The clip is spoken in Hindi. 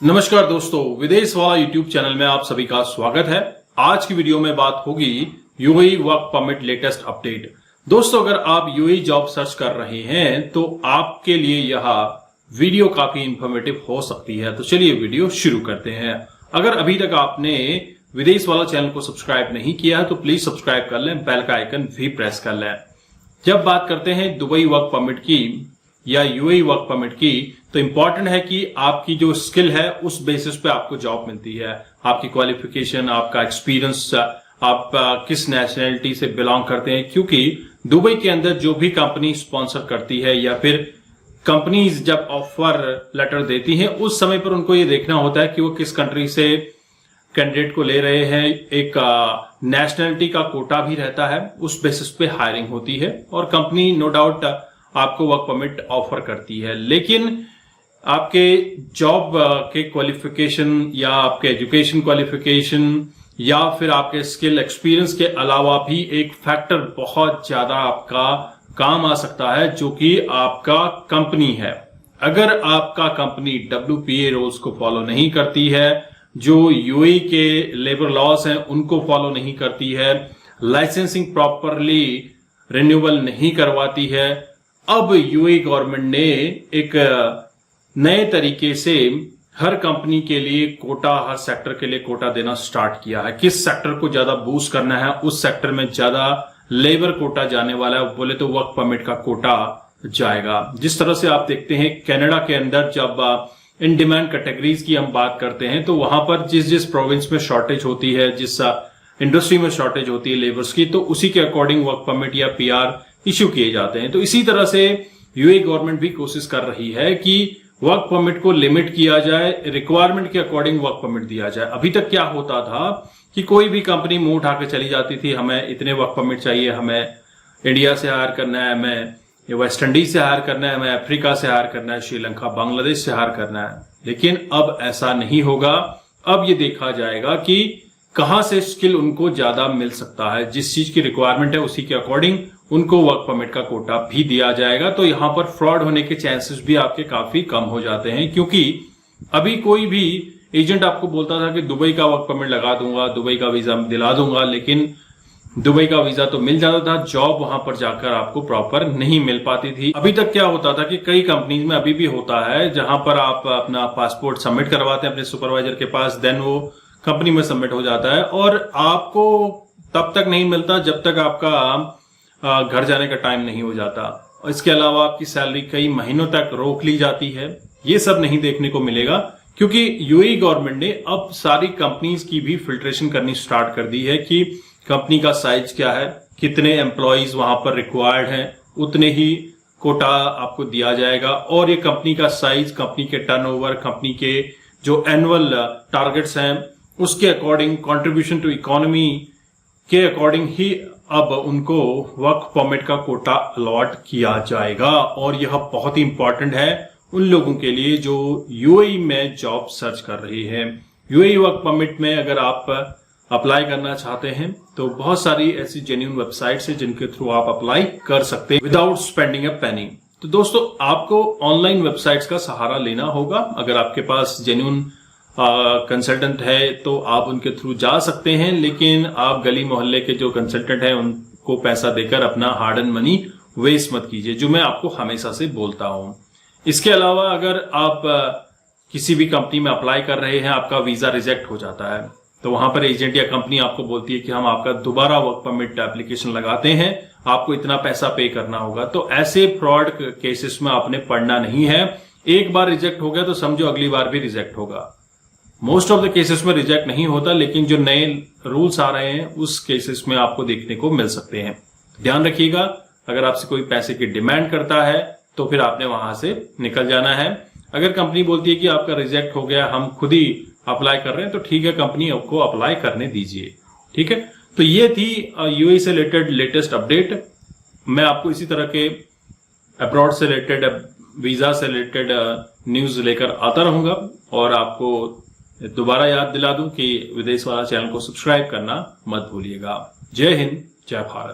नमस्कार दोस्तों, विदेश वाला यूट्यूब चैनल में आप सभी का स्वागत है। आज की वीडियो में बात होगी UAE work permit latest update. दोस्तों, अगर आप यूएई जॉब सर्च कर रहे हैं तो आपके लिए यह वीडियो काफी इंफॉर्मेटिव हो सकती है। तो चलिए वीडियो शुरू करते हैं। अगर अभी तक आपने विदेश वाला चैनल को सब्सक्राइब नहीं किया है तो प्लीज सब्सक्राइब कर लें, बेल का आइकन भी प्रेस कर लें। जब बात करते हैं दुबई वर्क परमिट की या यूएई वर्क परमिट की, तो इंपॉर्टेंट है कि आपकी जो स्किल है उस बेसिस पे आपको जॉब मिलती है। आपकी क्वालिफिकेशन, आपका एक्सपीरियंस, आप किस नेशनैलिटी से बिलोंग करते हैं, क्योंकि दुबई के अंदर जो भी कंपनी स्पॉन्सर करती है या फिर कंपनीज जब ऑफर लेटर देती हैं उस समय पर उनको ये देखना होता है कि वो किस कंट्री से कैंडिडेट को ले रहे हैं। एक नेशनैलिटी का कोटा भी रहता है, उस बेसिस पे हायरिंग होती है और कंपनी नो डाउट आपको वर्क परमिट ऑफर करती है। लेकिन आपके जॉब के क्वालिफिकेशन या आपके एजुकेशन क्वालिफिकेशन या फिर आपके स्किल एक्सपीरियंस के अलावा भी एक फैक्टर बहुत ज्यादा आपका काम आ सकता है, जो कि आपका कंपनी है। अगर आपका कंपनी WPA रूल्स को फॉलो नहीं करती है, जो यूएई के लेबर लॉज हैं उनको फॉलो नहीं करती है, लाइसेंसिंग प्रॉपरली रिन्यूअल नहीं करवाती है, अब यूएई गवर्नमेंट ने एक नए तरीके से हर कंपनी के लिए कोटा, हर सेक्टर के लिए कोटा देना स्टार्ट किया है। किस सेक्टर को ज्यादा बूस्ट करना है, उस सेक्टर में ज्यादा लेबर कोटा जाने वाला है, बोले तो वर्क परमिट का कोटा जाएगा। जिस तरह से आप देखते हैं कनाडा के अंदर जब इन डिमांड कैटेगरीज की हम बात करते हैं तो वहां पर जिस जिस प्रोविंस में शॉर्टेज होती है, जिस इंडस्ट्री में शॉर्टेज होती है लेबर्स की, तो उसी के अकॉर्डिंग वर्क परमिट या PR इश्यू किए जाते हैं। तो इसी तरह से यूएई गवर्नमेंट भी कोशिश कर रही है कि वर्क परमिट को लिमिट किया जाए, रिक्वायरमेंट के अकॉर्डिंग वर्क परमिट दिया जाए। अभी तक क्या होता था कि कोई भी कंपनी मुंह उठा के चली जाती थी, हमें इतने वर्क परमिट चाहिए, हमें इंडिया से हायर करना है, हमें वेस्ट इंडीज से हायर करना है, हमें अफ्रीका से हायर करना है, श्रीलंका, बांग्लादेश से हायर करना है। लेकिन अब ऐसा नहीं होगा। अब ये देखा जाएगा कि कहां से स्किल उनको ज्यादा मिल सकता है, जिस चीज की रिक्वायरमेंट है उसी के अकॉर्डिंग उनको वर्क परमिट का कोटा भी दिया जाएगा। तो यहां पर फ्रॉड होने के चांसेस भी आपके काफी कम हो जाते हैं, क्योंकि अभी कोई भी एजेंट आपको बोलता था कि दुबई का वर्क परमिट लगा दूंगा, दुबई का वीजा दिला दूंगा, लेकिन दुबई का वीजा तो मिल जाता था, जॉब वहां पर जाकर आपको प्रॉपर नहीं मिल पाती थी। अभी तक क्या होता था कि कई कंपनीज में अभी भी होता है जहां पर आप अपना पासपोर्ट सबमिट करवाते हैं अपने सुपरवाइजर के पास, देन वो कंपनी में सबमिट हो जाता है और आपको तब तक नहीं मिलता जब तक आपका घर जाने का टाइम नहीं हो जाता। इसके अलावा आपकी सैलरी कई महीनों तक रोक ली जाती है। ये सब नहीं देखने को मिलेगा, क्योंकि यूएई गवर्नमेंट ने अब सारी कंपनीज की भी फिल्ट्रेशन करनी स्टार्ट कर दी है कि कंपनी का साइज क्या है, कितने एम्प्लॉयज वहां पर रिक्वायर्ड हैं, उतने ही कोटा आपको दिया जाएगा। और ये कंपनी का साइज, कंपनी के टर्नओवर, कंपनी के जो एनुअल टारगेट्स हैं उसके अकॉर्डिंग, कंट्रीब्यूशन टू इकोनॉमी के अकॉर्डिंग ही अब उनको वर्क परमिट का कोटा अलॉट किया जाएगा। और यह बहुत ही इंपॉर्टेंट है उन लोगों के लिए जो यूएई में जॉब सर्च कर रहे हैं। यूएई वर्क परमिट में अगर आप अप्लाई करना चाहते हैं तो बहुत सारी ऐसी जेन्युइन वेबसाइट्स हैं जिनके थ्रू आप अप्लाई कर सकते हैं विदाउट स्पेंडिंग अ पेनी। तो दोस्तों, आपको ऑनलाइन वेबसाइट्स का सहारा लेना होगा। अगर आपके पास जेन्युइन कंसल्टेंट है तो आप उनके थ्रू जा सकते हैं, लेकिन आप गली मोहल्ले के जो कंसल्टेंट हैं उनको पैसा देकर अपना हार्ड एंड मनी वेस्ट मत कीजिए, जो मैं आपको हमेशा से बोलता हूं। इसके अलावा अगर आप किसी भी कंपनी में अप्लाई कर रहे हैं, आपका वीजा रिजेक्ट हो जाता है, तो वहां पर एजेंट या कंपनी आपको बोलती है कि हम आपका दोबारा वर्क परमिट एप्लीकेशन लगाते हैं, आपको इतना पैसा पे करना होगा। तो ऐसे फ्रॉड केसेस में आपने पड़ना नहीं है। एक बार रिजेक्ट हो गया तो समझो अगली बार भी रिजेक्ट होगा। मोस्ट ऑफ द केसेस में रिजेक्ट नहीं होता, लेकिन जो नए रूल्स आ रहे हैं उस केसेस में आपको देखने को मिल सकते हैं। ध्यान रखिएगा, अगर आपसे कोई पैसे की डिमांड करता है तो फिर आपने वहां से निकल जाना है। अगर कंपनी बोलती है कि आपका रिजेक्ट हो गया, हम खुद ही अप्लाई कर रहे हैं, तो ठीक है, कंपनी आपको अप्लाई करने दीजिए। ठीक है, तो ये थी यूएई से रिलेटेड लेटेस्ट अपडेट। मैं आपको इसी तरह के अब्रॉड से रिलेटेड, वीजा से रिलेटेड न्यूज लेकर आता रहूंगा। और आपको दोबारा याद दिला दूं कि विदेश वाला चैनल को सब्सक्राइब करना मत भूलिएगा। जय हिंद, जय भारत।